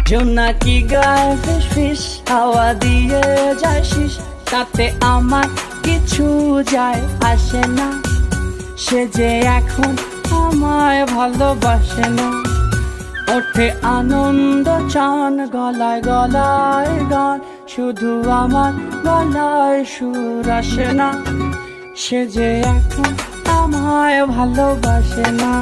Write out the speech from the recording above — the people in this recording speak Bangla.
জোনাকি গায়ে ফিস ফিস হাওয়া দিয়ে যায় শিস, তাতে আমার কিছু যায় আসে না। সে যে এখন আমায় ভালোবাসে না। ওঠে আনন্দ চান গলায় গলায় গান, শুধু আমার গলায় সুর আসে না। সে যে এখন আমায় ভালোবাসে না।